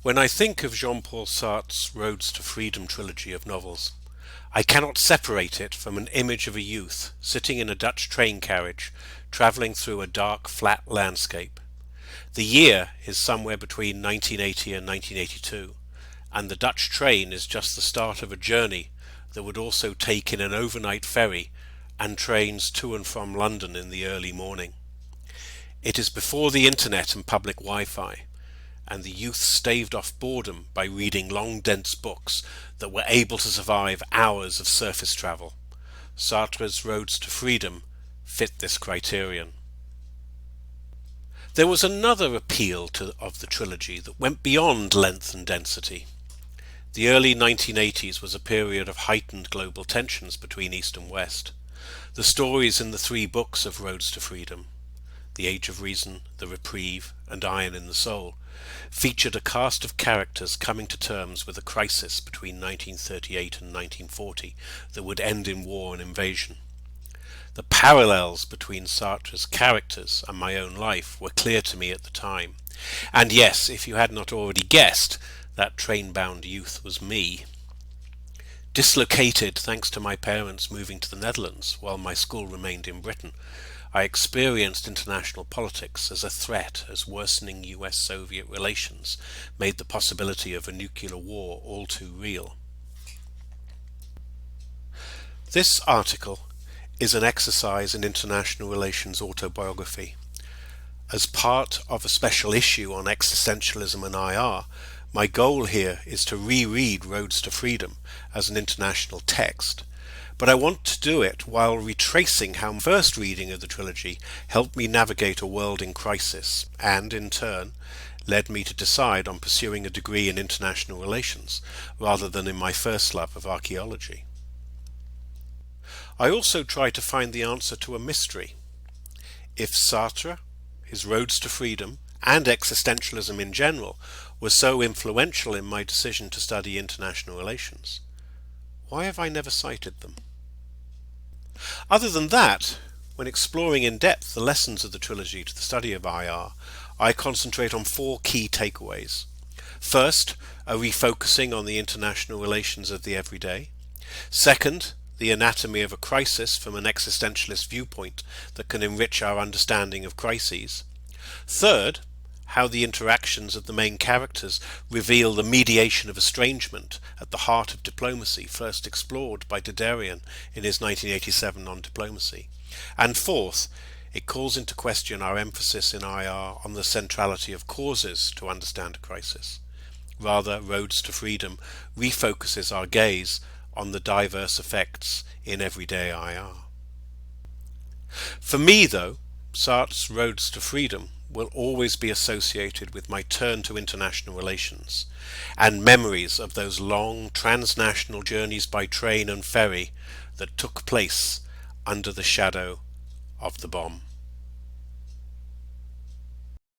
When I think of Jean-Paul Sartre's Roads to Freedom trilogy of novels, I cannot separate it from an image of a youth sitting in a Dutch train carriage travelling through a dark, flat landscape. The year is somewhere between 1980 and 1982, and the Dutch train is just the start of a journey that would also take in an overnight ferry and trains to and from London in the early morning. It is before the internet and public Wi-Fi, and the youth staved off boredom by reading long dense books that were able to survive hours of surface travel. Sartre's Roads to Freedom fit this criterion. There was another appeal of the trilogy that went beyond length and density. The early 1980s was a period of heightened global tensions between East and West. The stories in the three books of Roads to Freedom, The Age of Reason, The Reprieve, and Iron in the Soul, featured a cast of characters coming to terms with a crisis between 1938 and 1940 that would end in war and invasion. The parallels between Sartre's characters and my own life were clear to me at the time. And yes, if you had not already guessed, that train-bound youth was me. Dislocated thanks to my parents moving to the Netherlands while my school remained in Britain, I experienced international politics as a threat as worsening US-Soviet relations made the possibility of a nuclear war all too real. This article is an exercise in international relations autobiography. As part of a special issue on existentialism and IR, my goal here is to reread Roads to Freedom as an international text, but I want to do it while retracing how my first reading of the trilogy helped me navigate a world in crisis and, in turn, led me to decide on pursuing a degree in international relations rather than in my first love of archaeology. I also try to find the answer to a mystery. If Sartre, his Roads to Freedom, and existentialism in general were so influential in my decision to study international relations, why have I never cited them? Other than that, when exploring in depth the lessons of the trilogy to the study of IR, I concentrate on four key takeaways. First, a refocusing on the international relations of the everyday. Second, the anatomy of a crisis from an existentialist viewpoint that can enrich our understanding of crises. Third, how the interactions of the main characters reveal the mediation of estrangement at the heart of diplomacy first explored by Dederian in his 1987 on diplomacy. And fourth, it calls into question our emphasis in IR on the centrality of causes to understand a crisis. Rather, Roads to Freedom refocuses our gaze on the diverse effects in everyday IR. For me, though, Sartre's Roads to Freedom will always be associated with my turn to international relations and memories of those long transnational journeys by train and ferry that took place under the shadow of the bomb.